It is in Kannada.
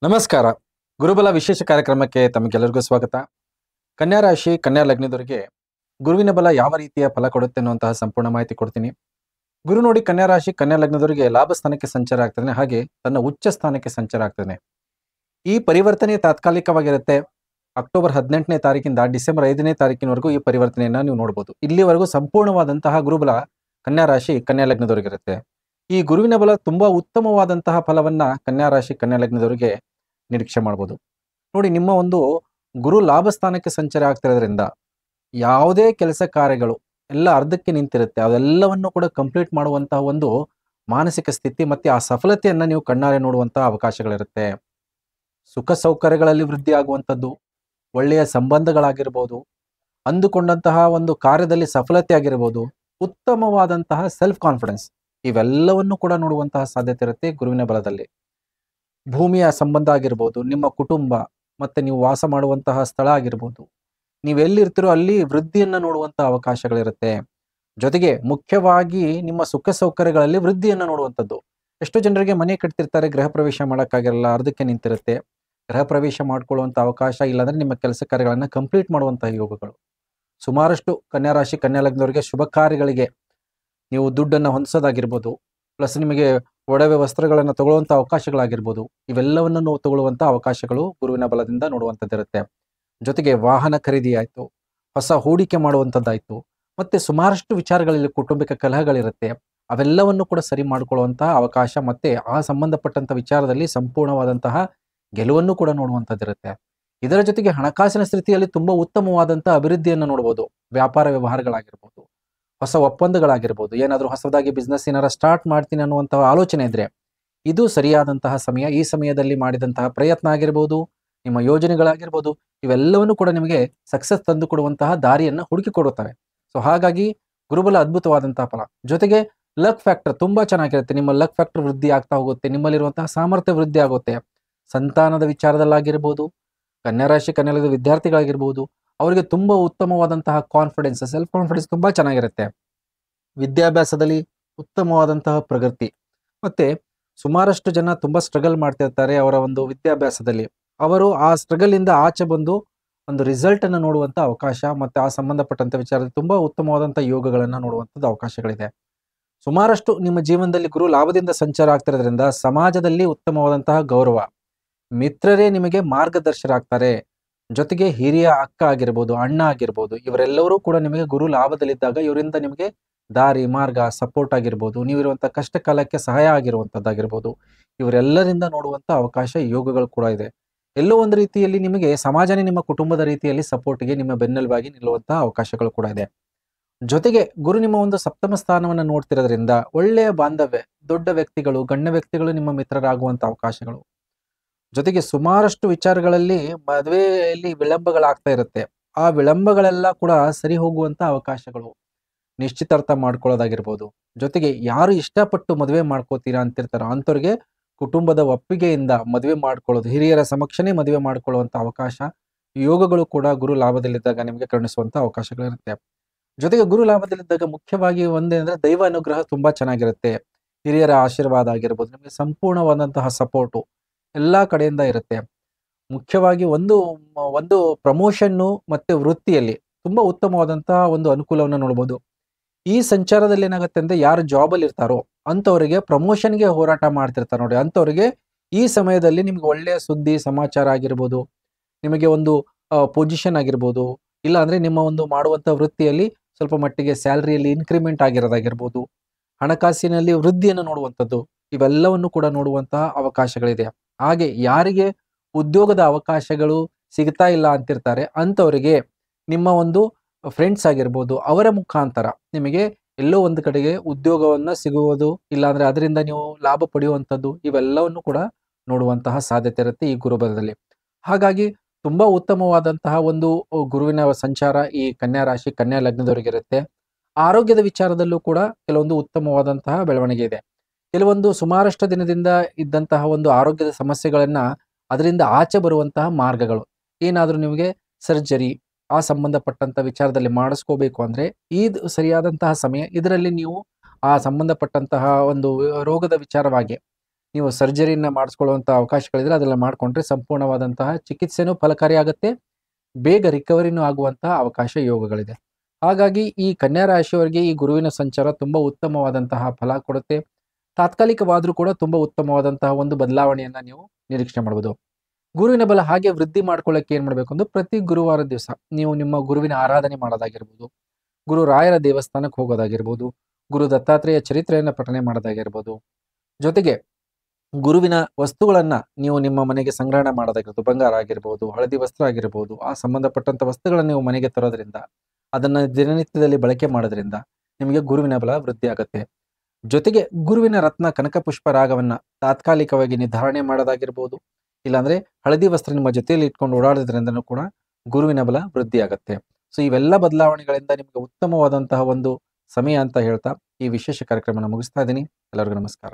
ನಮಸ್ಕಾರ. ಗುರುಬಲ ವಿಶೇಷ ಕಾರ್ಯಕ್ರಮಕ್ಕೆ ತಮಗೆಲ್ಲರಿಗೂ ಸ್ವಾಗತ. ಕನ್ಯಾ ರಾಶಿ, ಕನ್ಯಾ ಲಗ್ನದವರಿಗೆ ಗುರುವಿನ ಬಲ ಯಾವ ರೀತಿಯ ಫಲ ಕೊಡುತ್ತೆ ಅನ್ನುವಂತಹ ಸಂಪೂರ್ಣ ಮಾಹಿತಿ ಕೊಡ್ತೀನಿ. ಗುರು ನೋಡಿ ಕನ್ಯಾ ರಾಶಿ, ಕನ್ಯಾ ಲಗ್ನದವರಿಗೆ ಲಾಭ ಸ್ಥಾನಕ್ಕೆ ಸಂಚಾರ ಆಗ್ತಾನೆ, ಹಾಗೆ ತನ್ನ ಉಚ್ಚ ಸ್ಥಾನಕ್ಕೆ ಸಂಚಾರ ಆಗ್ತಾನೆ. ಈ ಪರಿವರ್ತನೆ ತಾತ್ಕಾಲಿಕವಾಗಿರುತ್ತೆ. ಅಕ್ಟೋಬರ್ 18ನೇ ತಾರೀಕಿಂದ ಡಿಸೆಂಬರ್ 5ನೇ ತಾರೀಕಿನವರೆಗೂ ಈ ಪರಿವರ್ತನೆಯನ್ನ ನೀವು ನೋಡಬಹುದು. ಇಲ್ಲಿವರೆಗೂ ಸಂಪೂರ್ಣವಾದಂತಹ ಗುರುಬಲ ಕನ್ಯಾ ರಾಶಿ, ಕನ್ಯಾ ಲಗ್ನದವರಿಗಿರುತ್ತೆ. ಈ ಗುರುವಿನ ಬಲ ತುಂಬಾ ಉತ್ತಮವಾದಂತಹ ಫಲವನ್ನ ಕನ್ಯಾ ರಾಶಿ, ಕನ್ಯಾ ಲಗ್ನದವರಿಗೆ ನಿರೀಕ್ಷೆ ಮಾಡಬಹುದು. ನೋಡಿ, ನಿಮ್ಮ ಒಂದು ಗುರು ಲಾಭ ಸ್ಥಾನಕ್ಕೆ ಸಂಚಾರ ಆಗ್ತಿರೋದ್ರಿಂದ ಯಾವುದೇ ಕೆಲಸ ಕಾರ್ಯಗಳು ಎಲ್ಲ ಅರ್ಧಕ್ಕೆ ನಿಂತಿರುತ್ತೆ. ಅವೆಲ್ಲವನ್ನು ಕೂಡ ಕಂಪ್ಲೀಟ್ ಮಾಡುವಂತಹ ಒಂದು ಮಾನಸಿಕ ಸ್ಥಿತಿ ಮತ್ತೆ ಆ ಸಫಲತೆಯನ್ನ ನೀವು ಕಣ್ಣಾರೆ ನೋಡುವಂತಹ ಅವಕಾಶಗಳಿರುತ್ತೆ. ಸುಖ ಸೌಕರ್ಯಗಳಲ್ಲಿ ವೃದ್ಧಿ ಆಗುವಂಥದ್ದು, ಒಳ್ಳೆಯ ಸಂಬಂಧಗಳಾಗಿರ್ಬೋದು, ಅಂದುಕೊಂಡಂತಹ ಒಂದು ಕಾರ್ಯದಲ್ಲಿ ಸಫಲತೆ ಆಗಿರ್ಬೋದು, ಉತ್ತಮವಾದಂತಹ ಸೆಲ್ಫ್ ಕಾನ್ಫಿಡೆನ್ಸ್, ಇವೆಲ್ಲವನ್ನು ಕೂಡ ನೋಡುವಂತಹ ಸಾಧ್ಯತೆ ಇರುತ್ತೆ ಗುರುವಿನ ಬಲದಲ್ಲಿ. ಭೂಮಿಯ ಸಂಬಂಧ ಆಗಿರ್ಬೋದು, ನಿಮ್ಮ ಕುಟುಂಬ ಮತ್ತೆ ನೀವು ವಾಸ ಮಾಡುವಂತಹ ಸ್ಥಳ ಆಗಿರ್ಬೋದು, ನೀವೆಲ್ಲಿರ್ತೀರೋ ಅಲ್ಲಿ ವೃದ್ಧಿಯನ್ನ ನೋಡುವಂತಹ ಅವಕಾಶಗಳಿರುತ್ತೆ. ಜೊತೆಗೆ ಮುಖ್ಯವಾಗಿ ನಿಮ್ಮ ಸುಖ ಸೌಕರ್ಯಗಳಲ್ಲಿ ವೃದ್ಧಿಯನ್ನ ನೋಡುವಂಥದ್ದು. ಎಷ್ಟೋ ಜನರಿಗೆ ಮನೆ ಕಟ್ತಿರ್ತಾರೆ, ಗೃಹ ಪ್ರವೇಶ ಮಾಡೋಕ್ಕಾಗಿರಲ್ಲ, ಅರ್ಧಕ್ಕೆ ನಿಂತಿರುತ್ತೆ. ಗೃಹ ಪ್ರವೇಶ ಮಾಡ್ಕೊಳ್ಳುವಂಥ ಅವಕಾಶ, ಇಲ್ಲಾಂದ್ರೆ ನಿಮ್ಮ ಕೆಲಸ ಕಾರ್ಯಗಳನ್ನ ಕಂಪ್ಲೀಟ್ ಮಾಡುವಂತಹ ಯೋಗಗಳು. ಸುಮಾರಷ್ಟು ಕನ್ಯಾ ರಾಶಿ, ಕನ್ಯಾ ಲಗ್ನದವರಿಗೆ ಶುಭ ಕಾರ್ಯಗಳಿಗೆ ನೀವು ದುಡ್ಡನ್ನು ಹೊಂದಿಸೋದಾಗಿರ್ಬೋದು, ಪ್ಲಸ್ ನಿಮಗೆ ಒಡವೆ ವಸ್ತ್ರಗಳನ್ನು ತಗೊಳ್ಳುವಂಥ ಅವಕಾಶಗಳಾಗಿರ್ಬೋದು, ಇವೆಲ್ಲವನ್ನು ನಾವು ತಗೊಳ್ಳುವಂಥ ಅವಕಾಶಗಳು ಗುರುವಿನ ಬಲದಿಂದ ನೋಡುವಂಥದ್ದಿರುತ್ತೆ. ಜೊತೆಗೆ ವಾಹನ ಖರೀದಿ ಆಯಿತು, ಹೊಸ ಹೂಡಿಕೆ ಮಾಡುವಂಥದ್ದಾಯಿತು, ಮತ್ತೆ ಸುಮಾರಷ್ಟು ವಿಚಾರಗಳಲ್ಲಿ ಕೌಟುಂಬಿಕ ಕಲಹಗಳಿರುತ್ತೆ. ಅವೆಲ್ಲವನ್ನು ಕೂಡ ಸರಿ ಮಾಡಿಕೊಳ್ಳುವಂತಹ ಅವಕಾಶ, ಮತ್ತೆ ಆ ಸಂಬಂಧಪಟ್ಟಂಥ ವಿಚಾರದಲ್ಲಿ ಸಂಪೂರ್ಣವಾದಂತಹ ಗೆಲುವನ್ನು ಕೂಡ ನೋಡುವಂಥದ್ದಿರುತ್ತೆ. ಇದರ ಜೊತೆಗೆ ಹಣಕಾಸಿನ ಸ್ಥಿತಿಯಲ್ಲಿ ತುಂಬಾ ಉತ್ತಮವಾದಂತಹ ಅಭಿವೃದ್ಧಿಯನ್ನು ನೋಡಬಹುದು. ವ್ಯಾಪಾರ ವ್ಯವಹಾರಗಳಾಗಿರ್ಬೋದು, ಹೊಸ ಒಪ್ಪಂದಗಳಾಗಿರ್ಬೋದು, ಏನಾದರೂ ಹೊಸದಾಗಿ ಬಿಸ್ನೆಸ್ ಏನಾರ ಸ್ಟಾರ್ಟ್ ಮಾಡ್ತೀನಿ ಅನ್ನುವಂತಹ ಆಲೋಚನೆ ಇದ್ರೆ ಇದು ಸರಿಯಾದಂತಹ ಸಮಯ. ಈ ಸಮಯದಲ್ಲಿ ಮಾಡಿದಂತಹ ಪ್ರಯತ್ನ ಆಗಿರ್ಬೋದು, ನಿಮ್ಮ ಯೋಜನೆಗಳಾಗಿರ್ಬೋದು, ಇವೆಲ್ಲವನ್ನು ಕೂಡ ನಿಮಗೆ ಸಕ್ಸಸ್ ತಂದು ಕೊಡುವಂತಹ ದಾರಿಯನ್ನ ಹುಡುಕಿ ಕೊಡುತ್ತವೆ. ಸೊ ಹಾಗಾಗಿ ಗುರುಬಲ ಅದ್ಭುತವಾದಂತಹ ಫಲ. ಜೊತೆಗೆ ಲಕ್ ಫ್ಯಾಕ್ಟರ್ ತುಂಬಾ ಚೆನ್ನಾಗಿರುತ್ತೆ. ನಿಮ್ಮ ಲಕ್ ಫ್ಯಾಕ್ಟರ್ ವೃದ್ಧಿ ಆಗ್ತಾ ಹೋಗುತ್ತೆ, ನಿಮ್ಮಲ್ಲಿರುವಂತಹ ಸಾಮರ್ಥ್ಯ ವೃದ್ಧಿ ಆಗುತ್ತೆ. ಸಂತಾನದ ವಿಚಾರದಲ್ಲಾಗಿರ್ಬೋದು, ಕನ್ಯಾ ರಾಶಿ, ಕನ್ಯಾ ಲಗ್ನದ ವಿದ್ಯಾರ್ಥಿಗಳಾಗಿರ್ಬೋದು, ಅವರಿಗೆ ತುಂಬಾ ಉತ್ತಮವಾದಂತಹ ಕಾನ್ಫಿಡೆನ್ಸ್, ಸೆಲ್ಫ್ ಕಾನ್ಫಿಡೆನ್ಸ್ ತುಂಬಾ ಚೆನ್ನಾಗಿರುತ್ತೆ. ವಿದ್ಯಾಭ್ಯಾಸದಲ್ಲಿ ಉತ್ತಮವಾದಂತಹ ಪ್ರಗತಿ, ಮತ್ತೆ ಸುಮಾರಷ್ಟು ಜನ ತುಂಬಾ ಸ್ಟ್ರಗಲ್ ಮಾಡ್ತಿರ್ತಾರೆ ಅವರ ಒಂದು ವಿದ್ಯಾಭ್ಯಾಸದಲ್ಲಿ. ಅವರು ಆ ಸ್ಟ್ರಗಲ್ ಇಂದ ಆಚೆ ಬಂದು ಒಂದು ರಿಸಲ್ಟ್ ಅನ್ನು ನೋಡುವಂತ ಅವಕಾಶ, ಮತ್ತೆ ಆ ಸಂಬಂಧಪಟ್ಟಂತ ವಿಚಾರದಲ್ಲಿ ತುಂಬಾ ಉತ್ತಮವಾದಂತಹ ಯೋಗಗಳನ್ನ ನೋಡುವಂತದ್ದು ಅವಕಾಶಗಳಿದೆ. ಸುಮಾರಷ್ಟು ನಿಮ್ಮ ಜೀವನದಲ್ಲಿ ಗುರು ಲಾಭದಿಂದ ಸಂಚಾರ ಆಗ್ತಿರೋದ್ರಿಂದ ಸಮಾಜದಲ್ಲಿ ಉತ್ತಮವಾದಂತಹ ಗೌರವ, ಮಿತ್ರರೇ ನಿಮಗೆ ಮಾರ್ಗದರ್ಶಕರಾಗ್ತಾರೆ. ಜೊತೆಗೆ ಹಿರಿಯ ಅಕ್ಕ ಆಗಿರ್ಬೋದು, ಅಣ್ಣ ಆಗಿರ್ಬೋದು, ಇವರೆಲ್ಲರೂ ಕೂಡ ನಿಮಗೆ ಗುರು ಲಾಭದಲ್ಲಿದ್ದಾಗ ಇವರಿಂದ ನಿಮಗೆ ದಾರಿ ಮಾರ್ಗ ಸಪೋರ್ಟ್ ಆಗಿರ್ಬೋದು, ನೀವಿರುವಂತಹ ಕಷ್ಟ ಕಾಲಕ್ಕೆ ಸಹಾಯ ಆಗಿರುವಂತದ್ದಾಗಿರ್ಬೋದು, ಇವರೆಲ್ಲರಿಂದ ನೋಡುವಂತ ಅವಕಾಶ, ಯೋಗಗಳು ಕೂಡ ಇದೆ. ಎಲ್ಲೋ ಒಂದು ರೀತಿಯಲ್ಲಿ ನಿಮಗೆ ಸಮಾಜನೇ ನಿಮ್ಮ ಕುಟುಂಬದ ರೀತಿಯಲ್ಲಿ ಸಪೋರ್ಟ್ಗೆ ನಿಮ್ಮ ಬೆನ್ನೆಲುಬಾಗಿ ನಿಲ್ಲುವಂತಹ ಅವಕಾಶಗಳು ಕೂಡ ಇದೆ. ಜೊತೆಗೆ ಗುರು ನಿಮ್ಮ ಒಂದು ಸಪ್ತಮ ಸ್ಥಾನವನ್ನು ನೋಡ್ತಿರೋದ್ರಿಂದ ಒಳ್ಳೆಯ ಬಾಂಧವ್ಯ, ದೊಡ್ಡ ವ್ಯಕ್ತಿಗಳು, ಗಣ್ಯ ವ್ಯಕ್ತಿಗಳು ನಿಮ್ಮ ಮಿತ್ರರಾಗುವಂತ ಅವಕಾಶಗಳು. ಜೊತೆಗೆ ಸುಮಾರಷ್ಟು ವಿಚಾರಗಳಲ್ಲಿ ಮದುವೆಯಲ್ಲಿ ವಿಳಂಬಗಳಾಗ್ತಾ ಇರುತ್ತೆ. ಆ ವಿಳಂಬಗಳೆಲ್ಲ ಕೂಡ ಸರಿ ಹೋಗುವಂತ ಅವಕಾಶಗಳು. ನಿಶ್ಚಿತಾರ್ಥ ಮಾಡ್ಕೊಳ್ಳೋದಾಗಿರ್ಬೋದು, ಜೊತೆಗೆ ಯಾರು ಇಷ್ಟಪಟ್ಟು ಮದುವೆ ಮಾಡ್ಕೋತೀರಾ ಅಂತಿರ್ತಾರೋ ಅಂಥವ್ರಿಗೆ ಕುಟುಂಬದ ಒಪ್ಪಿಗೆಯಿಂದ ಮದುವೆ ಮಾಡ್ಕೊಳ್ಳೋದು, ಹಿರಿಯರ ಸಮಕ್ಷನೇ ಮದುವೆ ಮಾಡ್ಕೊಳ್ಳುವಂತ ಅವಕಾಶ, ಯೋಗಗಳು ಕೂಡ ಗುರು ಲಾಭದಲ್ಲಿದ್ದಾಗ ನಿಮಗೆ ಕರುಣಿಸುವಂತ ಅವಕಾಶಗಳಿರುತ್ತೆ. ಜೊತೆಗೆ ಗುರು ಲಾಭದಲ್ಲಿದ್ದಾಗ ಮುಖ್ಯವಾಗಿ ಒಂದೇಂದ್ರೆ ದೈವ ಅನುಗ್ರಹ ತುಂಬಾ ಚೆನ್ನಾಗಿರುತ್ತೆ. ಹಿರಿಯರ ಆಶೀರ್ವಾದ ಆಗಿರ್ಬೋದು, ನಿಮಗೆ ಸಂಪೂರ್ಣವಾದಂತಹ ಸಪೋರ್ಟು ಎಲ್ಲಾ ಕಡೆಯಿಂದ ಇರುತ್ತೆ. ಮುಖ್ಯವಾಗಿ ಒಂದು ಪ್ರಮೋಷನ್ನು ಮತ್ತೆ ವೃತ್ತಿಯಲ್ಲಿ ತುಂಬಾ ಉತ್ತಮವಾದಂತಹ ಒಂದು ಅನುಕೂಲವನ್ನು ನೋಡ್ಬೋದು. ಈ ಸಂಚಾರದಲ್ಲಿ ಏನಾಗುತ್ತೆ ಅಂದ್ರೆ ಯಾರು ಜಾಬ್ ಅಲ್ಲಿ ಇರ್ತಾರೋ ಅಂಥವರಿಗೆ ಪ್ರಮೋಷನ್ಗೆ ಹೋರಾಟ ಮಾಡ್ತಿರ್ತಾರೆ ನೋಡಿ, ಅಂಥವ್ರಿಗೆ ಈ ಸಮಯದಲ್ಲಿ ನಿಮ್ಗೆ ಒಳ್ಳೆಯ ಸುದ್ದಿ ಸಮಾಚಾರ ಆಗಿರ್ಬೋದು, ನಿಮಗೆ ಒಂದು ಪೊಸಿಷನ್ ಆಗಿರ್ಬೋದು, ಇಲ್ಲ ಅಂದ್ರೆ ನಿಮ್ಮ ಒಂದು ಮಾಡುವಂತ ವೃತ್ತಿಯಲ್ಲಿ ಸ್ವಲ್ಪ ಮಟ್ಟಿಗೆ ಸ್ಯಾಲರಿಯಲ್ಲಿ ಇನ್ಕ್ರಿಮೆಂಟ್ ಆಗಿರೋದಾಗಿರ್ಬೋದು, ಹಣಕಾಸಿನಲ್ಲಿ ವೃದ್ಧಿಯನ್ನು ನೋಡುವಂಥದ್ದು, ಇವೆಲ್ಲವನ್ನು ಕೂಡ ನೋಡುವಂತಹ ಅವಕಾಶಗಳಿದೆ. ಹಾಗೆ ಯಾರಿಗೆ ಉದ್ಯೋಗದ ಅವಕಾಶಗಳು ಸಿಗ್ತಾ ಇಲ್ಲ ಅಂತಿರ್ತಾರೆ ಅಂಥವರಿಗೆ ನಿಮ್ಮ ಒಂದು ಫ್ರೆಂಡ್ಸ್ ಆಗಿರ್ಬೋದು, ಅವರ ಮುಖಾಂತರ ನಿಮಗೆ ಎಲ್ಲೋ ಒಂದು ಕಡೆಗೆ ಉದ್ಯೋಗವನ್ನ ಸಿಗುವುದು, ಇಲ್ಲಾಂದ್ರೆ ಅದರಿಂದ ನೀವು ಲಾಭ ಪಡೆಯುವಂಥದ್ದು, ಇವೆಲ್ಲವನ್ನು ಕೂಡ ನೋಡುವಂತಹ ಸಾಧ್ಯತೆ ಇರುತ್ತೆ ಈ ಗುರುಬಲದಲ್ಲಿ. ಹಾಗಾಗಿ ತುಂಬಾ ಉತ್ತಮವಾದಂತಹ ಒಂದು ಗುರುವಿನ ಸಂಚಾರ ಈ ಕನ್ಯಾ ರಾಶಿ, ಕನ್ಯಾ ಲಗ್ನದವರಿಗಿರುತ್ತೆ. ಆರೋಗ್ಯದ ವಿಚಾರದಲ್ಲೂ ಕೂಡ ಕೆಲವೊಂದು ಉತ್ತಮವಾದಂತಹ ಬೆಳವಣಿಗೆ ಇದೆ. ಕೆಲವೊಂದು ಸುಮಾರಷ್ಟು ದಿನದಿಂದ ಇದ್ದಂತಹ ಒಂದು ಆರೋಗ್ಯದ ಸಮಸ್ಯೆಗಳನ್ನ ಅದರಿಂದ ಆಚೆ ಬರುವಂತಹ ಮಾರ್ಗಗಳು, ಏನಾದರೂ ನಿಮಗೆ ಸರ್ಜರಿ ಆ ಸಂಬಂಧಪಟ್ಟಂತ ವಿಚಾರದಲ್ಲಿ ಮಾಡಿಸ್ಕೋಬೇಕು ಅಂದ್ರೆ ಇದು ಸರಿಯಾದಂತಹ ಸಮಯ. ಇದರಲ್ಲಿ ನೀವು ಆ ಸಂಬಂಧಪಟ್ಟಂತಹ ಒಂದು ರೋಗದ ವಿಚಾರವಾಗಿ ನೀವು ಸರ್ಜರಿನ ಮಾಡಿಸ್ಕೊಳ್ಳುವಂಥ ಅವಕಾಶಗಳಿದ್ರೆ ಅದೆಲ್ಲ ಮಾಡಿಕೊಂಡ್ರೆ ಸಂಪೂರ್ಣವಾದಂತಹ ಚಿಕಿತ್ಸೆನೂ ಫಲಕಾರಿಯಾಗುತ್ತೆ. ಬೇಗ ರಿಕವರಿನೂ ಆಗುವಂತಹ ಅವಕಾಶ ಯೋಗಗಳಿದೆ. ಹಾಗಾಗಿ ಈ ಕನ್ಯಾ ರಾಶಿಯವರಿಗೆ ಈ ಗುರುವಿನ ಸಂಚಾರ ತುಂಬ ಉತ್ತಮವಾದಂತಹ ಫಲ ಕೊಡುತ್ತೆ. ತಾತ್ಕಾಲಿಕವಾದರೂ ಕೂಡ ತುಂಬ ಉತ್ತಮವಾದಂತಹ ಒಂದು ಬದಲಾವಣೆಯನ್ನು ನೀವು ನಿರೀಕ್ಷೆ ಮಾಡ್ಬೋದು. ಗುರುವಿನ ಬಲ ಹಾಗೆ ವೃದ್ಧಿ ಮಾಡ್ಕೊಳ್ಳೋಕೆ ಏನು ಮಾಡಬೇಕು ಅಂದ್ರೆ ಪ್ರತಿ ಗುರುವಾರ ದಿವಸ ನೀವು ನಿಮ್ಮ ಗುರುವಿನ ಆರಾಧನೆ ಮಾಡೋದಾಗಿರ್ಬೋದು, ಗುರು ರಾಯರ ದೇವಸ್ಥಾನಕ್ಕೆ ಹೋಗೋದಾಗಿರ್ಬೋದು, ಗುರು ದತ್ತಾತ್ರೇಯ ಚರಿತ್ರೆಯನ್ನು ಪಠನೆ ಮಾಡೋದಾಗಿರ್ಬೋದು, ಜೊತೆಗೆ ಗುರುವಿನ ವಸ್ತುಗಳನ್ನ ನೀವು ನಿಮ್ಮ ಮನೆಗೆ ಸಂಗ್ರಹಣೆ ಮಾಡೋದಾಗಿರ್ಬೋದು, ಬಂಗಾರ ಆಗಿರ್ಬೋದು, ಹಳದಿ ವಸ್ತ್ರ ಆಗಿರ್ಬೋದು, ಆ ಸಂಬಂಧಪಟ್ಟಂತ ವಸ್ತುಗಳನ್ನು ನೀವು ಮನೆಗೆ ತರೋದ್ರಿಂದ, ಅದನ್ನ ದಿನನಿತ್ಯದಲ್ಲಿ ಬಳಕೆ ಮಾಡೋದ್ರಿಂದ ನಿಮಗೆ ಗುರುವಿನ ಬಲ ವೃದ್ಧಿ ಆಗುತ್ತೆ. ಜೊತೆಗೆ ಗುರುವಿನ ರತ್ನ ಕನಕ ಪುಷ್ಪ ರಾಗವನ್ನ ತಾತ್ಕಾಲಿಕವಾಗಿ ನಿರ್ಧಾರಣೆ ಮಾಡೋದಾಗಿರ್ಬೋದು, ಇಲ್ಲಾಂದ್ರೆ ಹಳದಿ ವಸ್ತ್ರ ನಿಮ್ಮ ಜೊತೆಯಲ್ಲಿ ಇಟ್ಕೊಂಡು ಓಡಾಡೋದ್ರಿಂದನೂ ಕೂಡ ಗುರುವಿನ ಬಲ ವೃದ್ಧಿ ಆಗುತ್ತೆ. ಸೊ ಇವೆಲ್ಲ ಬದಲಾವಣೆಗಳಿಂದ ನಿಮಗೆ ಉತ್ತಮವಾದಂತಹ ಒಂದು ಸಮಯ ಅಂತ ಹೇಳ್ತಾ ಈ ವಿಶೇಷ ಕಾರ್ಯಕ್ರಮನ ಮುಗಿಸ್ತಾ ಇದ್ದೀನಿ. ಎಲ್ಲರಿಗೂ ನಮಸ್ಕಾರ.